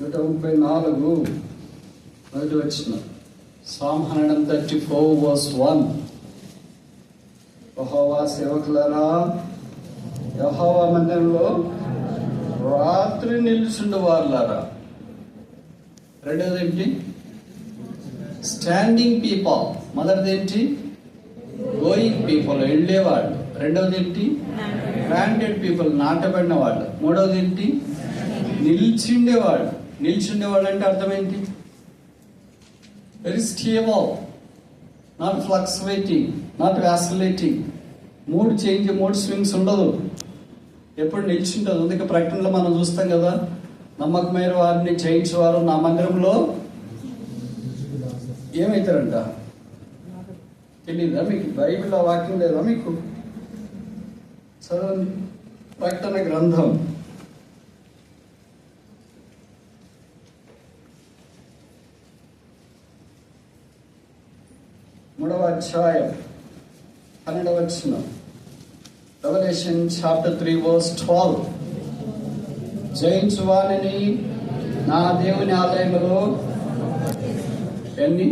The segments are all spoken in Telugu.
134 మొదటి వచనం. Psalm 134 verse 1. యెహోవా సేవకులారా, యెహోవా మందిరంలో రాత్రి నిలుచుండు వారులారా. రెండోది ఏంటి? Standing people. మొదటిది ఏంటి? గోయింగ్ పీపుల్, వెళ్ళేవాళ్ళు. రెండవది ఏంటి? ప్లాంటెడ్ పీపుల్, నాటబడిన వాళ్ళు. మూడవది ఏంటి? నిల్చుండేవాళ్ళు. నిల్చుండేవాళ్ళు అంటే అర్థం ఏంటి? Very stable, not fluctuating, not vacillating. Mood change, mood swings ఉండదు, ఎప్పుడు నిల్చుంటుంది. అందుకే ప్రకటనలో మనం చూస్తాం కదా, నమ్మకమైన వారిని జయించేవారు నా మందిరంలో ఏమవుతారంట తెలీదా మీకు? బైబిల్లో వాక్యం లేదా మీకు? చదవండి ప్రకటన గ్రంథం 3వ అధ్యాయం 12వ వచనం. Revelation chapter 3 verse 12. జయించు వారిని నా దేవుని ఆలయంలో ఎన్ని?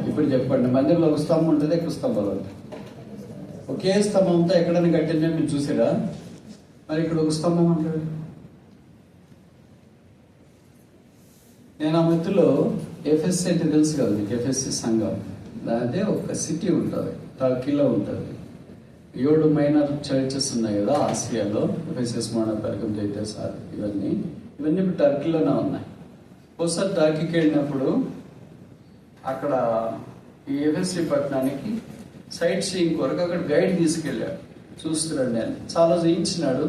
ఇప్పుడు చెప్పండి. మందిరంలో ఒక స్తంభం ఉంటుంది, ఎక్కువ స్తంభాలు ఉంటాయి. ఒకే స్తంభంతో ఎక్కడైనా కట్టిందని మీరు చూసారా? మరి ఇక్కడ ఒక స్తంభం అంటాడు. నేను ఆ మధ్యలో ఎఫ్ఎస్సి అంటే తెలుసు కదా మీకు, ఎఫ్ఎస్సి సంఘం. అదే ఒక సిటీ ఉంటుంది, టర్కీలో ఉంటుంది. 7 మైనర్ చర్చెస్ ఉన్నాయి కదా ఆసియాలో, ఎఫ్ఎస్ఎస్, మోనోపెర్గం, థియేటర్, ఇవన్నీ ఇప్పుడు టర్కీలోనే ఉన్నాయి. ఒకసారి టర్కీకి వెళ్ళినప్పుడు అక్కడ ఈ ఎఫ్ఎస్సి పట్టణానికి సైట్ సీయింగ్ కొరకు అక్కడ గైడ్ తీసుకెళ్ళాడు. చూస్తున్నాడు అని చాలా చేయించినాడు.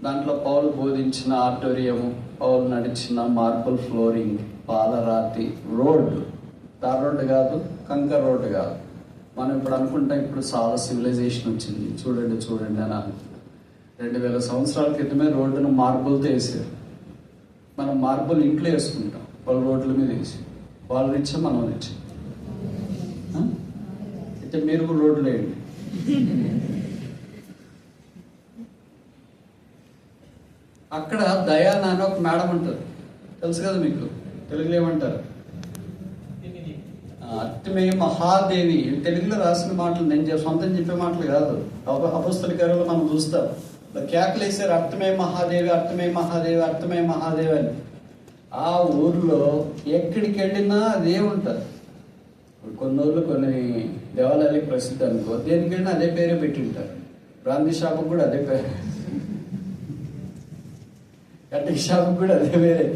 దాంట్లో పౌలు బోధించిన ఆడిటోరియము, పౌలు నడిచిన మార్బుల్ ఫ్లోరింగ్, పాలరాతి రోడ్డు, తార్ రోడ్డు కాదు, కంకర్ రోడ్డు కాదు. మనం ఇప్పుడు అనుకుంటాం ఇప్పుడు చాలా సివిలైజేషన్ వచ్చింది, చూడండి చూడండి అని అనుకుంటాం. 2000 సంవత్సరాల క్రితమే రోడ్డును మార్బుల్తో వేసారు. మనం మార్బుల్ ఇంట్లో వేసుకుంటాం, వాళ్ళు రోడ్ల మీద వేసి. వాళ్ళు రిచ్చా, మనం రిచ్చా? అయితే మీరు కూడా రోడ్లు వేయండి. అక్కడ దయానా అని ఒక మేడం అంటారు, తెలుసు కదా మీకు? తెలుగులో ఏమంటారు? అత్తిమేయ మహాదేవి. తెలుగులో రాసిన మాటలు, నేను సొంతం చెప్పే మాటలు కాదు. అపొస్తల కార్యాల్లో మనం చూస్తాం, కేకలు వేసారు, అర్థమేయ మహాదేవి, అర్థమేయ మహాదేవి, అర్థమేయ మహాదేవి అని. ఆ ఊర్లో ఎక్కడికి వెళ్ళినా అదే ఉంటుంది. కొన్ని ఊర్లు కొన్ని దేవాలయాలకు ప్రసిద్ధి అనుకో, దేనికైనా అదే పేరే పెట్టి ఉంటారు. బ్రాంతి షాపుకి కూడా అదే పేరు, కటింగ్ షాప్కి కూడా అదే పేరే,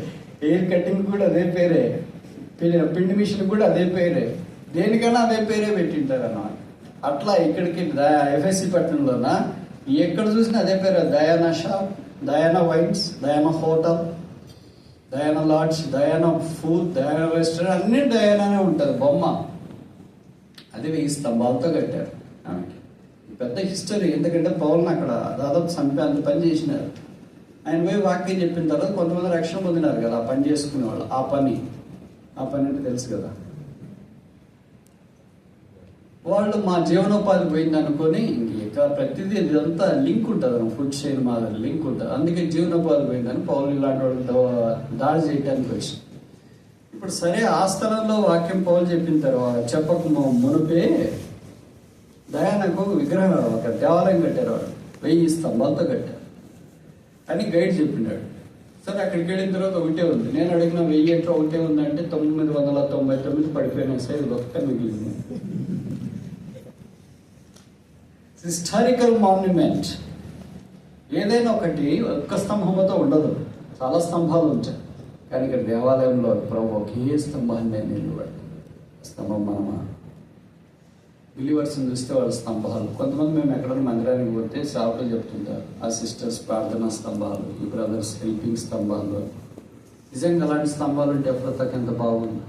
హెయిర్ కటింగ్ కూడా అదే పేరే, పిండి మిషన్ కూడా అదే పేరే, దేనికైనా అదే పేరే పెట్టింటారు అన్నమాట. అట్లా ఇక్కడికి ఎఫ్ఎస్సి పట్టణంలోన ఎక్కడ చూసినా అదే పేరు. దయానా shop, దయానా wines, దయానా hotel, దయానా LADS, దయానా food, దయానా restaurant, అన్ని దయానానే ఉంటుంది బొమ్మ. అది 1000 స్తంభాలతో కట్టారు ఆమెకి. పెద్ద హిస్టరీ. ఎందుకంటే పౌల్ని అక్కడ దాదాపు చంపి అంత పని చేసినారు. ఆయన పోయి వాక్యం చెప్పిన తర్వాత కొంతమంది రక్షణ పొందినారు కదా ఆ పని చేసుకునే వాళ్ళు. ఆ పని అంటే తెలుసు కదా. వాళ్ళు మా జీవనోపాధి పోయింది అనుకొని ఇంకా ప్రతిదీ ఇదంతా లింక్ ఉంటుంది, ఫుడ్ చైన్ మాదిరి లింక్ ఉంటుంది. అందుకే జీవనోపాధి పోయిందని పౌలు ఇలాంటి వాళ్ళు దాడి చేయడానికి వచ్చి. ఇప్పుడు సరే, ఆ స్థలంలో వాక్యం పౌలు చెప్పిన తర్వాత చెప్పక మునిపే దయానకు ఒక విగ్రహం, ఒక దేవాలయం కట్టారు. వాళ్ళు 1000 స్తంభాలతో కట్టారు అని గైడ్ చెప్పినాడు. సరే, అక్కడికి వెళ్ళిన తర్వాత ఒకటే ఉంది. నేను అడిగిన 1000 ఎట్లా ఒకటే ఉందంటే 999 పడిపోయినాయి సార్, ఇది ఒక్క మిగిలింది. Historical monument. ఏదైనా ఒకటి ఒక్క స్తంభంతో ఉండదు, చాలా స్తంభాలు ఉంటాయి. కానీ ఇక్కడ దేవాలయంలో ప్రభు ఒకే స్తంభాన్ని నేను నిలబడి. స్తంభం మనమా? బిలీవర్స్ని చూస్తే వాళ్ళ స్తంభాలు. కొంతమంది మేము ఎక్కడైనా మందిరానికి పోతే సేవకులు చెప్తుంటారు, ఆ సిస్టర్స్ ప్రార్థనా స్తంభాలు, ఈ బ్రదర్స్ హెల్పింగ్ స్తంభాలు. నిజంగా అలాంటి స్తంభాలు ఉంటే ఎప్పుడతాకి ఎంత బాగుంది.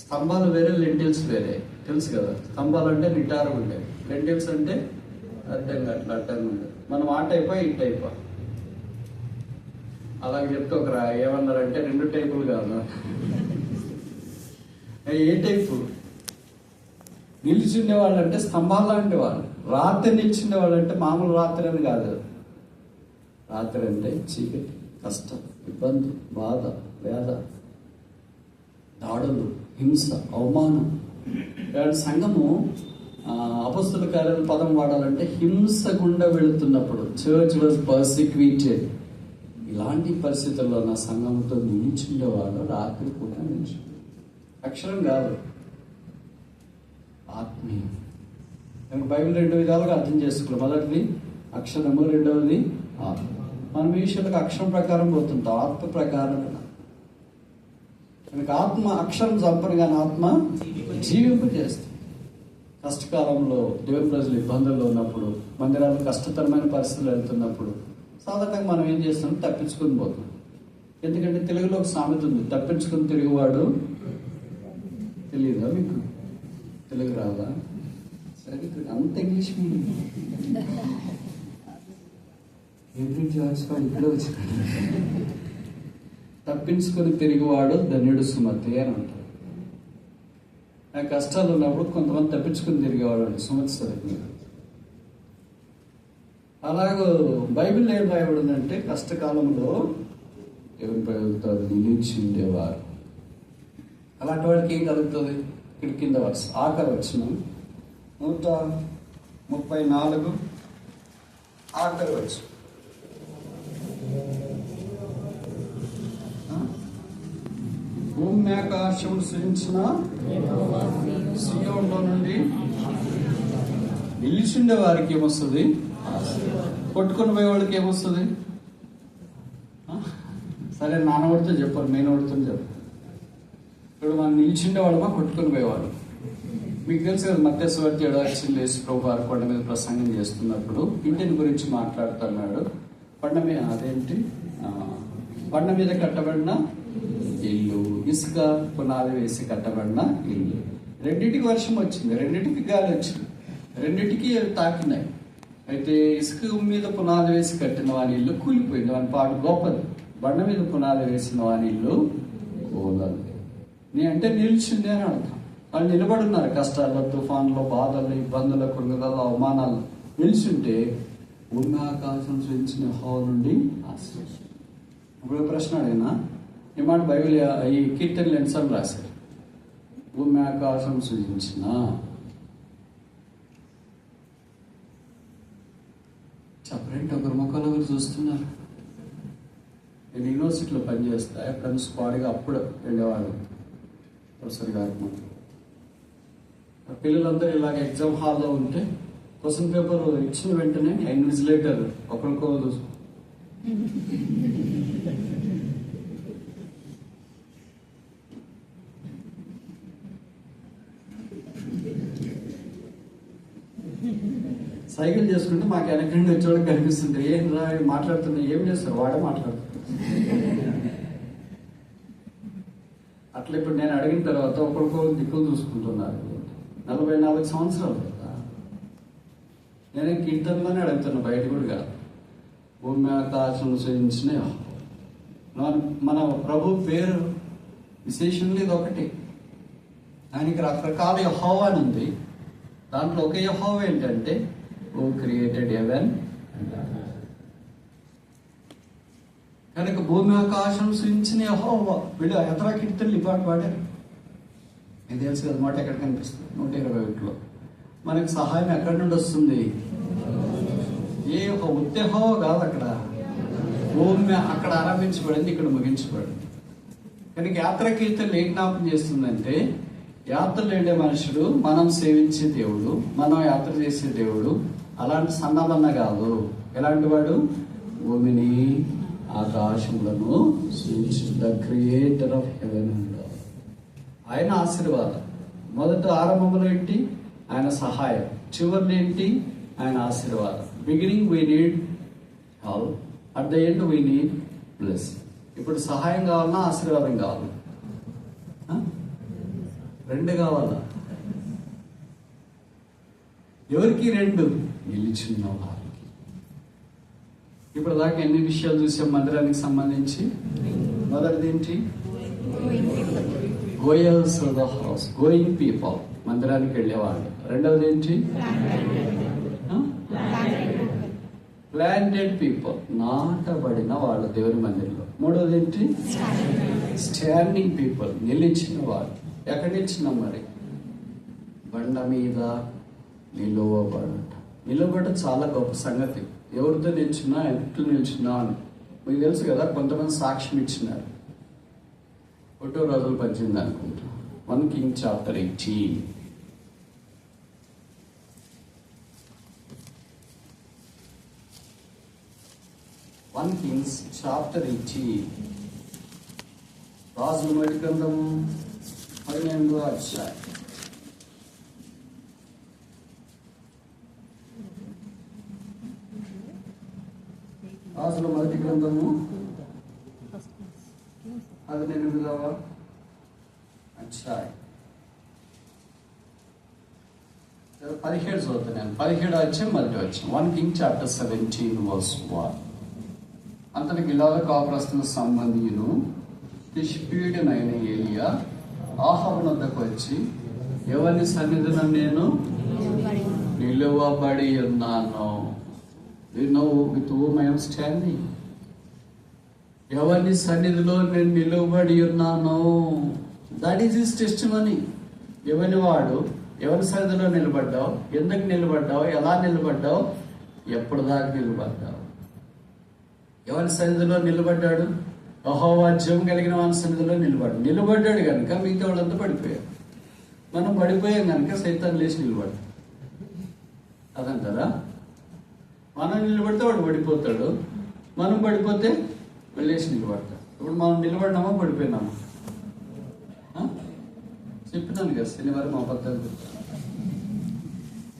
స్తంభాలు వేరే, లెంటిల్స్ వేరే, తెలుసు కదా. స్తంభాలు అంటే నిటారుగా ఉంటాయి, లెంటిల్స్ అంటే అడ్డంగా, అట్లా అడ్డంగా ఉండదు. మనం ఆ టైపా ఈ టైపా? అలాగే చెప్తే ఒక ఏమన్నారంటే 2 టైపులు కాదు. ఏ టైపు? నిల్చుండే వాళ్ళు అంటే స్తంభాలు లాంటి వాళ్ళు. రాత్రి నిల్చుండే వాళ్ళు అంటే మామూలు రాత్రి అని కాదు. రాత్రి అంటే చీకటి, కష్టం. ఇబ్బంది, బాధ, వేద, దాడులు, హింస, అవమానం. సంఘము అపొస్తలుల కార్యాల పదం వాడాలంటే హింస గుండా వెళుతున్నప్పుడు, చర్చ్ వాజ్ పర్సిక్యూటెడ్, ఇలాంటి పరిస్థితుల్లో నా సంఘంతో నిలిచిండేవాడు రాత్రి కూడా నిలిచి. అక్షరం కాదు, ఆత్మీయం. కనుక బైబిల్ 2 విధాలుగా అర్థం చేసుకోవాలి. మొదటిది అక్షరము, రెండవది ఆత్మ. మనం ఈ విషయాలకు అక్షరం ప్రకారం పోతుంటాం, ఆత్మ ప్రకారం. కనుక ఆత్మ అక్షరం చంపను కానీ ఆత్మ జీవింపు చేస్తుంది. కష్టకాలంలో దేవుని ప్రజలు ఇబ్బందుల్లో ఉన్నప్పుడు, మందిరాలు కష్టతరమైన పరిస్థితులు వెళ్తున్నప్పుడు సాధారణంగా మనం ఏం చేస్తాం? తప్పించుకొని పోతాం. ఎందుకంటే తెలుగులో ఒక సామెత ఉంది, తప్పించుకొని తిరుగువాడు. తెలియదా మీకు? తెలుగు రాదా? సరే, అంత ఇంగ్లీష్ మీడియం ఎవ్రీ జాబ్స్ ఇప్పుడే వచ్చినాడు. తప్పించుకొని తిరిగివాడు ధన్యుడు సుమతి అని అంటారు. ఆ కష్టాలు ఉన్నప్పుడు కొంతమంది తప్పించుకొని తిరిగేవాడు అండి, సుమతి సరిగ్గా. అలాగూ బైబిల్ ఏం రాయబడిందంటే కష్టకాలంలో ఎవరి ప్రజలతో నిలిచి ఉండేవారు. అలాంటి వాడికి ఏం కలుగుతుంది? ఇక్కడ కింద వర్షం, ఆఖరి వచ్చిన 134 ఆఖరి వచ్చు. భూమి ఆకాశం సృజించిన సీయోనులో నుండి నిలిచిండే వారికి ఏమొస్తుంది? కొట్టుకొని పోయే వాడికి ఏమొస్తుంది? సరే, నాన్నవాడితో చెప్పారు, మేనవాడితో చెప్పారు. ఇప్పుడు మనం నిలిచిండేవాళ్ళమా, కొట్టుకొని పోయేవాడు? మీకు తెలుసు కదా, మత్తయి సువార్త 7వ అధ్యాయంలో యేసు ప్రభువు వారు కొండ మీద ప్రసంగం చేస్తున్నప్పుడు ఇంటిని గురించి మాట్లాడుతున్నాడు. కొండ మీద కట్టబడిన ఇల్లు, ఇసుక పునాది వేసి కట్టబడిన ఇల్లు. రెండింటికి వర్షం వచ్చింది, రెండింటికి గాలి వచ్చింది, రెండింటికి తాకినాయి. అయితే ఇసుక మీద పునాది వేసి కట్టిన వాని ఇల్లు కూలిపోయింది, వాని పాటు గొప్పది. బండ మీద పునాది వేసిన వాని ఇల్లు కూలదు. అంటే నిలిచింది అని అర్థం. వాళ్ళు నిలబడున్నారు కష్టాల్లో, తుఫాన్లో, బాధల్లో, ఇబ్బందుల్లో, కృంగదాల్లో, అవమానాల్లో. నిలిచింటే భూమి ఆకాశం సృజించిన యెహోవా నుండి ఆశ్రయించు. ఇప్పుడు ప్రశ్న అడిగినా, ఈ మాట బైబిల్ ఈ కీర్తనలు ఎన్నిసార్లు రాశారు? భూమి ఆకాశం సృజించిన. చెప్పరేంటి ఒకరి ముఖాలు ఒకరు చూస్తున్నారు. నేను యూనివర్సిటీలో పనిచేస్తా, ఎప్పుడైనా స్క్వాడ్గా అప్పుడు వెళ్ళేవాడు ప్రొఫెసర్ గారి ముందు. పిల్లలందరూ ఇలాగ ఎగ్జామ్ హాల్లో ఉంటే క్వశ్చన్ పేపర్ ఇచ్చిన వెంటనే ఇన్విజిలేటర్ ఒకరికొకరు చూసు. సైకిల్ చేసుకుంటే మాకు వెనక నుండి వచ్చేవాళ్ళకి కనిపిస్తుంది, ఏం రా మాట్లాడుతున్నా, ఏం చేస్తారు? వాడే మాట్లాడుతున్నారు. అట్లా ఇప్పుడు నేను అడిగిన తర్వాత ఒకరికొకరు దిక్కులు చూసుకుంటున్నారు. 44 సంవత్సరాలు కదా. నేను కీర్తనలోనే అడుగుతున్నా, బయట కూడా కాదు. భూమి ఆకాశం సృజించిన మన ప్రభు పేరు విశేషంగా ఇది ఒకటి. ఆయనకి రకరకాల యెహోవా అని ఉంది. దాంట్లో ఒక యెహోవా ఏంటంటే హూ క్రియేటెడ్ హెవెన్. కనుక భూమి ఆకాశం సృజించిన యెహోవా. వీళ్ళు ఎతరా కీర్తనలు ఈ పాట పాడారు. మీకు తెలుసు కదా, మాట ఎక్కడ కనిపిస్తుంది? 121లో. మనకు సహాయం ఎక్కడి నుండి వస్తుంది? ఏ ఒక ఉత్తేహో కాదు, అక్కడ భూమి అక్కడ ఆరంభించబడింది, ఇక్కడ ముగించబడింది. కనుక యాత్ర కీర్తనలు ఏం జ్ఞాపకం చేస్తుందంటే, యాత్రలు వెళ్ళే మనుషుడు మనం సేవించే దేవుడు, మనం యాత్ర చేసే దేవుడు అలాంటి సన్నమన్న కాదు. ఎలాంటి వాడు? భూమిని ఆకాశములను సృజించు the creator of heaven and earth. ఆయన ఆశీర్వాదం. మొదట ఆరంభంలో ఏంటి? ఆయన సహాయం. చివరిలో ఏంటి? ఆయన ఆశీర్వాదం. Beginning we need help, at the end we need bless. ఇప్పుడు సహాయం కావాలన్నా ఆశీర్వాదం కావాలి? రెండు కావాలా? ఎవరికి? రెండు. నిలిచిన వారికి. ఇప్పుడు దాకా ఎన్ని విషయాలు చూసాం మందిరానికి సంబంధించి? మొదటిది ఏంటి? Goers of the house, going people, మందిరానికి వెళ్ళేవాళ్ళు. రెండవది ఏంటి? ప్లాంటెడ్ పీపుల్, నాటబడిన వాళ్ళు దేవుని మందిరంలో. మూడోది ఏంటి? స్టాండింగ్ పీపుల్, నిలిచిన వారు. ఎక్కడ నిలిచినాం మరి? బండ మీద నిలువబడట. నిలబడ చాలా గొప్ప సంగతి. ఎవరితో నిలిచినా, ఎదుటి నిలిచినా అని మీకు తెలుసు కదా. కొంతమంది సాక్ష్యం ఇచ్చినారు. 1 రోజులు 18 అనుకుంటా. 1 Kings chapter 18. రాజుల మొదటి గ్రంథం 12వ అధ్యాయం. రాజుల మొదటి గ్రంథము 18వ అధ్యాయం 17 చదువుతున్నాను. 17వ అధ్యాయం మొదటి వచ్చిన 1 Kings chapter 17 verse 1. అంతటి గిలాదు కాపురస్తుల సంబంధియును తిష్బీయుడైన ఏలియా ఆహాబు వద్దకు వచ్చి, ఎవరి సన్నిధిన నేను నిలువబడి ఉన్నాను. You know with whom I am standing. ఎవరి సన్నిధిలో నేను నిలువబడి ఉన్నాను. That is his testimony. ఎవరి వాడు, ఎవరి సన్నిధిలో నిలబడ్డావు, ఎందుకు నిలబడ్డావు, ఎలా నిలబడ్డావు, ఎప్పుడు దాకా నిలబడ్డావు. ఎవరి సన్నిధిలో నిలబడ్డాడు? యెహోవా జీవం కలిగిన వాని సన్నిధిలో నిలబడ్డాడు కనుక మిగతా వాళ్ళంతా పడిపోయారు. మనం పడిపోయాం కనుక సైతాన్ లేచి నిలబడ్డాడు. అదంటారా? మనం నిలబడితే వాడు పడిపోతాడు, మనం పడిపోతే వెళ్ళేసి నిలబడతాడు. ఇప్పుడు మనం నిలబడినామా, పడిపోయినామా? చెప్పినాను కదా శనివారం మా పద్ధతి.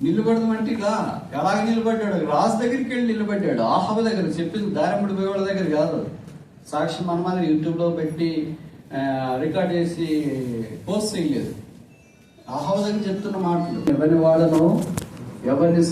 నిలబడదాం అంటే ఇలా ఎలాగ నిలబడ్డాడు? రాజు దగ్గరికి వెళ్ళి నిలబడ్డాడు. ఆహాబు దగ్గర చెప్పింది దారిముడి పోయే వాళ్ళ దగ్గర కాదు. సాక్షి మన మాదిరి యూట్యూబ్లో పెట్టి రికార్డ్ చేసి పోస్ట్ చేయలేదు. ఆహాబు దగ్గర చెప్తున్న మాటలు. ఎవరిని వాడను, ఎవరిని